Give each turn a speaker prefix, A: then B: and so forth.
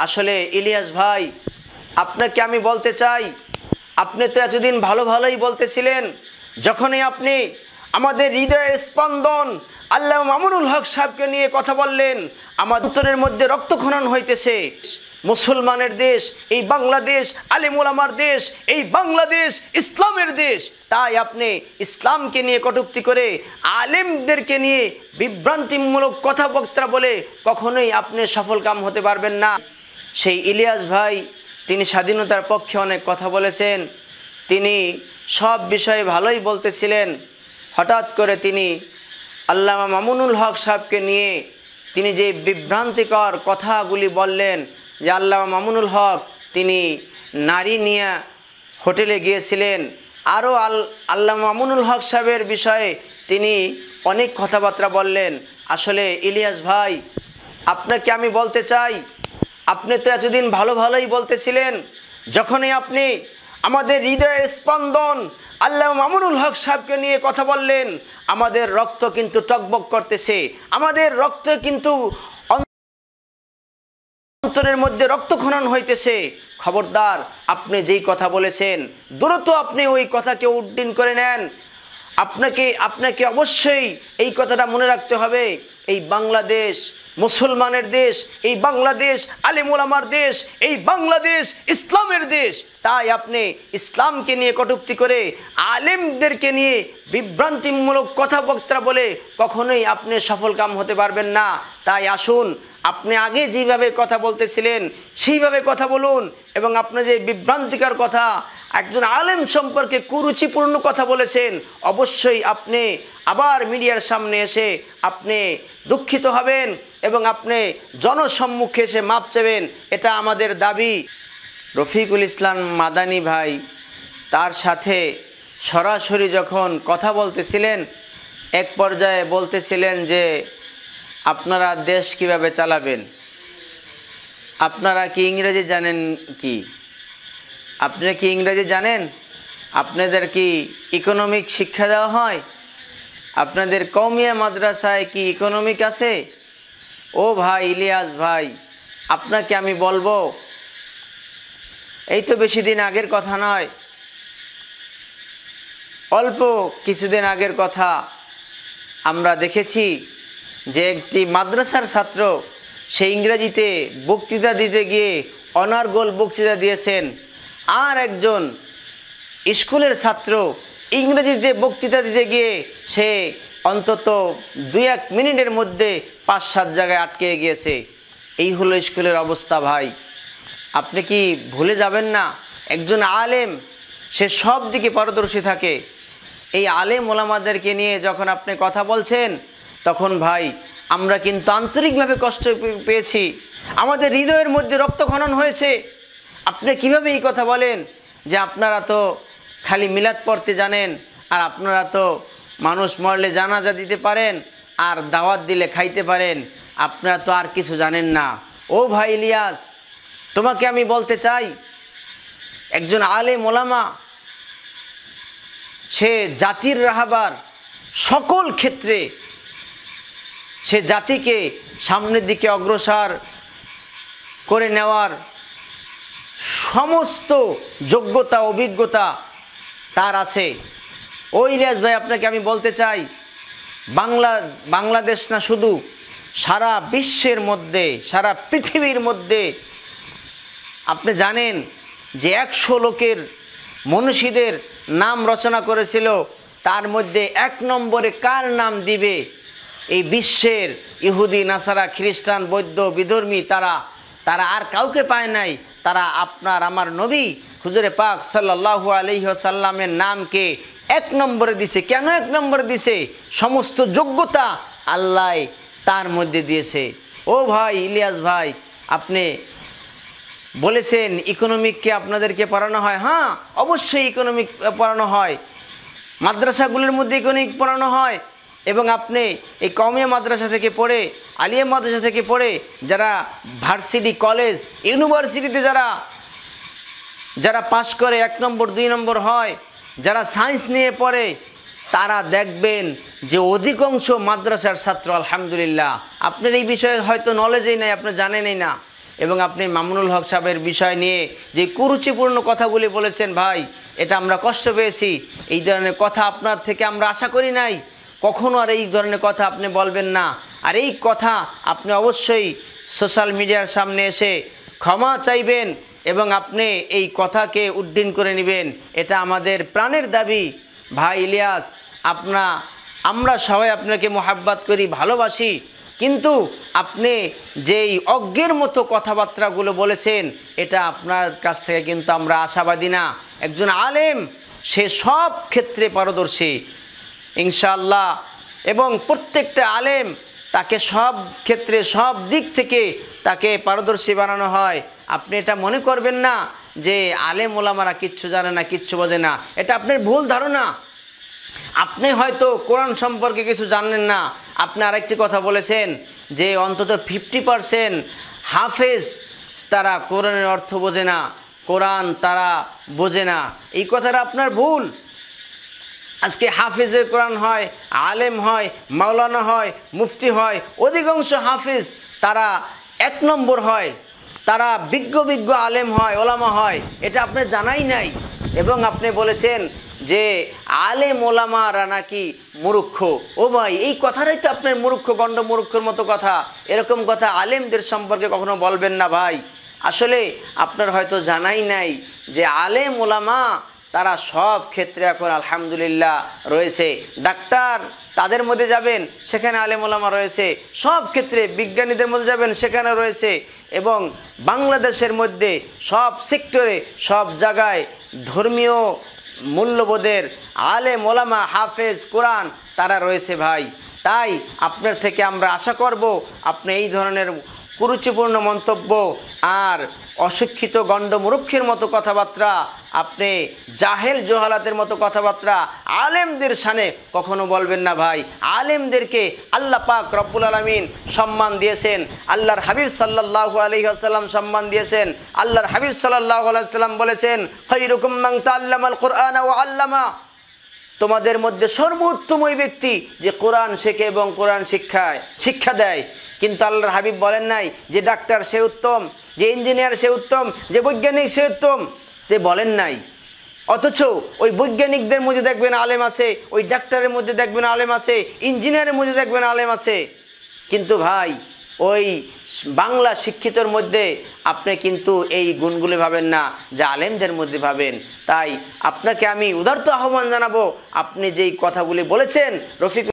A: আসলে ইলিয়াস ভাই, আপনাকে আমি বলতে চাই, আপনি তো এতদিন ভালো ভালোই বলতেছিলেন। যখনই আপনি আমাদের হৃদয়ের স্পন্দন আল্লামা মামুনুল হক সাহেবকে নিয়ে কথা বললেন, আমার অন্তরের মধ্যে রক্তক্ষরণ হইতেছে। মুসলমানের দেশ এই বাংলাদেশ, আলেম ওলামার দেশ এই বাংলাদেশ, ইসলামের দেশ। তাই আপনি ইসলামকে নিয়ে কটূক্তি করে আলেমদেরকে নিয়ে বিভ্রান্তিমূলক কথাবার্তা বলে কখনোই আপনি সফলকাম হতে পারবেন না। সেই ইলিয়াস ভাই, তিনি স্বাধীনতার পক্ষে অনেক কথা বলেছেন, তিনি সব বিষয়ে ভালোই বলতেছিলেন। হঠাৎ করে তিনি আল্লামা মামুনুল হক সাহেবকে নিয়ে তিনি যে বিভ্রান্তিকর কথাগুলি বললেন, যে আল্লামা মামুনুল হক তিনি নারী নিয়ে হোটেলে গিয়েছিলেন, আরও আল্লামা মামুনুল হক সাহেবের বিষয়ে তিনি অনেক কথাবার্তা বললেন। আসলে ইলিয়াস ভাই, আপনাকে আমি বলতে চাই, আপনি তো এতদিন ভালো ভালোই বলতেছিলেন। যখনই আপনি আমাদের হৃদয়ের স্পন্দন আল্লামা মামুনুল হক সাহেবকে নিয়ে কথা বললেন, আমাদের রক্ত কিন্তু টকবক করতেছে, আমাদের রক্ত কিন্তু অন্তরের মধ্যে রক্তক্ষরণ হইতেছে। খবরদার, আপনি যেই কথা বলেছেন দ্রুত আপনি ওই কথাকে উড্ডীন করে নেন। আপনাকে অবশ্যই এই কথাটা মনে রাখতে হবে, এই বাংলাদেশ মুসলমানের দেশ, এই বাংলাদেশ আলেম ওলামার দেশ, এই বাংলাদেশ ইসলামের দেশ। তাই আপনি ইসলামকে নিয়ে কটূক্তি করে আলেমদেরকে নিয়ে বিভ্রান্তিমূলক কথাবার্তা বলে কখনোই আপনি সফলকাম হতে পারবেন না। তাই আসুন, আপনি আগে যেভাবে কথা বলতেছিলেন সেইভাবে কথা বলুন, এবং আপনি যে বিভ্রান্তিকর কথা একজন আলেম সম্পর্কে কুরুচিপূর্ণ কথা বলেছেন, অবশ্যই আপনি আবার মিডিয়ার সামনে এসে আপনি দুঃখিত হবেন এবং আপনি জনসম্মুখে এসে মাপ চাইবেন, এটা আমাদের দাবি। রফিকুল ইসলাম মাদানী ভাই তার সাথে সরাসরি যখন কথা বলতেছিলেন, এক পর্যায়ে বলতেছিলেন যে আপনারা দেশ কিভাবে চালাবেন, আপনারা কি ইংরেজি জানেন কি, আপনারা কি ইংরেজি জানেন, আপনাদের কি ইকোনমিক শিক্ষা দেওয়া হয়, আপনাদের কওমিয়া মাদ্রাসায় কি ইকোনমিক আছে? ও ভাই ইলিয়াস ভাই, আপনাকে আমি বলবো, এই তো বেশি দিন আগের কথা নয়, অল্প কিছুদিন আগের কথা আমরা দেখেছি যে একটি মাদ্রাসার ছাত্র সে ইংরেজিতে বক্তৃতা দিতে গিয়ে অনর্গল বক্তৃতা দিয়েছেন, আর একজন স্কুলের ছাত্র ইংরেজিতে বক্তৃতা দিতে গিয়ে সে অন্তত 2-1 মিনিটের মধ্যে 5-7 জায়গায় আটকে গিয়েছে। এই হলো স্কুলের অবস্থা। ভাই, আপনি কি ভুলে যাবেন না, একজন আলেম সে সব দিকে পারদর্শী থাকে। এই আলেম ওলামাদেরকে নিয়ে যখন আপনি কথা বলছেন, তখন ভাই আমরা কিন্তু আন্তরিকভাবে কষ্ট পেয়েছি, আমাদের হৃদয়ের মধ্যে রক্তক্ষরণ হয়েছে। আপনি কিভাবে এই কথা বলেন যে আপনারা তো খালি মিলাদ পড়তে জানেন, আর আপনারা তো মানুষ মরলে জানাজা দিতে পারেন, আর দাওয়াত দিলে খাইতে পারেন, আপনারা তো আর কিছু জানেন না। ও ভাই ইলিয়াস, তোমাকে আমি বলতে চাই, একজন আলেম ওলামা সে জাতির রাহবার, সকল ক্ষেত্রে সে জাতিকে সামনের দিকে অগ্রসর করে নেওয়ার সমস্ত যোগ্যতা অভিজ্ঞতা তার আছে। ও ইলিয়াস ভাই, আপনাকে আমি বলতে চাই, বাংলাদেশ না, শুধু সারা বিশ্বের মধ্যে, সারা পৃথিবীর মধ্যে আপনি জানেন যে 100 লোকের মনীষীদের নাম রচনা করেছিল, তার মধ্যে 1 নম্বরে কার নাম দিবে? এই বিশ্বের ইহুদি, নাসারা, খ্রিস্টান, বৌদ্ধ, বিধর্মী, তারা আর কাউকে পায় নাই। তারা আপনার আমার নবী হুজুরে পাক সাল্লাল্লাহু আলাইহি ওয়াসাল্লামের নামকে 1 নম্বরে দিছে। কেন 1 নম্বরে দিছে? সমস্ত যোগ্যতা আল্লাহ তার মধ্যে দিয়েছে। ও ভাই ইলিয়াস ভাই, আপনি বলেছেন ইকোনমিককে আপনাদেরকে পড়ানো হয়। হ্যাঁ, অবশ্যই ইকোনমিক পড়ানো হয়, মাদ্রাসাগুলোর মধ্যে ইকোনমিক পড়ানো হয়। এবং আপনি এই কওমিয়া মাদ্রাসা থেকে পড়ে, আলিয়া মাদ্রাসা থেকে পড়ে যারা ভার্সিটি, কলেজ, ইউনিভার্সিটিতে যারা পাশ করে 1 নম্বর 2 নম্বর হয়, যারা সায়েন্স নিয়ে পড়ে, তারা দেখবেন যে অধিকাংশ মাদ্রাসার ছাত্র আলহামদুলিল্লাহ। আপনার এই বিষয়ে হয়তো নলেজই নাই, আপনি জানেনই না। এবং আপনি মামুনুল হক সাহেবের বিষয় নিয়ে যে কুরুচিপূর্ণ কথাগুলি বলেছেন ভাই, এটা আমরা কষ্ট পেয়েছি। এই ধরনের কথা আপনার থেকে আমরা আশা করি নাই। কখনো আর এই ধরনের কথা আপনি বলবেন না। আর এই কথা আপনি অবশ্যই সোশ্যাল মিডিয়ার সামনে এসে ক্ষমা চাইবেন এবং আপনি এই কথাকে উড্ডীন করে নেবেন, এটা আমাদের প্রাণের দাবি। ভাই ইলিয়াস, আমরা সবাই আপনাকে মোহাব্বত করি, ভালোবাসি, কিন্তু আপনি যেই অজ্ঞের মতো কথাবার্তাগুলো বলেছেন, এটা আপনার কাছ থেকে কিন্তু আমরা আশাবাদী না। একজন আলেম, সে সব ক্ষেত্রে পারদর্শী ইনশাআল্লাহ, এবং প্রত্যেকটা আলেম তাকে সব ক্ষেত্রে সব দিক থেকে তাকে পারদর্শী বানানো হয়। আপনি এটা মনে করবেন না যে আলেম ওলামারা কিচ্ছু জানে না, কিচ্ছু বোঝে না, এটা আপনার ভুল ধারণা। আপনি হয়তো কোরআন সম্পর্কে কিছু জানেন না। আপনি আরেকটি কথা বলেছেন যে অন্তত 50% হাফেজ তারা কোরআনের অর্থ বোঝে না, কোরআন তারা বোঝে না। এই কথাটা আপনার ভুল। আজকে হাফিজের কোরআন হয়, আলেম হয়, মাওলানা হয়, মুফতি হয়, অধিকাংশ হাফিজ তারা 1 নম্বর হয়, তারা বিজ্ঞ আলেম হয়, ওলামা হয়, এটা আপনার জানাই নাই। এবং আপনি বলেছেন যে আলেম ওলামারা নাকি মূর্খ। ও ভাই, এই কথাটাই তো আপনার মূর্খ, গণ্ড মূর্খের মতো কথা। এরকম কথা আলেমদের সম্পর্কে কখনো বলবেন না ভাই। আসলে আপনার হয়তো জানাই নাই যে আলেম ওলামা তারা সব ক্ষেত্রে এখন আলহামদুলিল্লাহ রয়েছে। ডাক্তার, তাদের মধ্যে যাবেন, সেখানে আলেম ওলামা রয়েছে। সব ক্ষেত্রে বিজ্ঞানীদের মধ্যে যাবেন, সেখানে রয়েছে। এবং বাংলাদেশের মধ্যে সব সেক্টরে, সব জায়গায় ধর্মীয় মূল্যবোধের আলেম ওলামা, হাফেজ, কোরআন তারা রয়েছে ভাই। তাই আপনার থেকে আমরা আশা করব আপনি এই ধরনের কুরুচিপূর্ণ মন্তব্য আর অশিক্ষিত গণ্ডমূর্খের মতো কথাবার্তা, আপনি জাহেল জোহালাতের মতো কথাবার্তা আলেমদের শানে কখনো বলবেন না ভাই। আলেমদেরকে আল্লাহ পাক রব্বুল আলামিন সম্মান দিয়েছেন, আল্লাহর হাবিব সাল্লাল্লাহু আলাইহি ওয়াসাল্লাম সম্মান দিয়েছেন। আল্লাহর হাবিব সাল্লাল্লাহু আলাইহি ওয়াসাল্লাম বলেছেন, খায়রুকুম মান তাআল্লামাল কুরআনা ওয়া আল্লামা, তোমাদের মধ্যে সর্বোত্তম ওই ব্যক্তি যে কোরআন শেখে এবং কোরআন শিক্ষা দেয়। কিন্তু আল্লাহর হাবিব বলেন নাই যে ডাক্তার সে উত্তম, যে ইঞ্জিনিয়ার সে উত্তম, যে বৈজ্ঞানিক সে উত্তম, যে বলেন নাই। অথচ ওই বৈজ্ঞানিকদের মধ্যে দেখবেন আলেম আছে, ওই ডাক্তারের মধ্যে দেখবেন আলেম আছে, ইঞ্জিনিয়ারের মধ্যে দেখবেন আলেম আছে। কিন্তু ভাই, ওই বাংলা শিক্ষিতর মধ্যে আপনি কিন্তু এই গুণগুলি ভাবেন না, যা আলেমদের মধ্যে ভাবেন। তাই আপনাকে আমি উদারত আহ্বান জানাবো, আপনি যেই কথাগুলি বলেছেন রফিক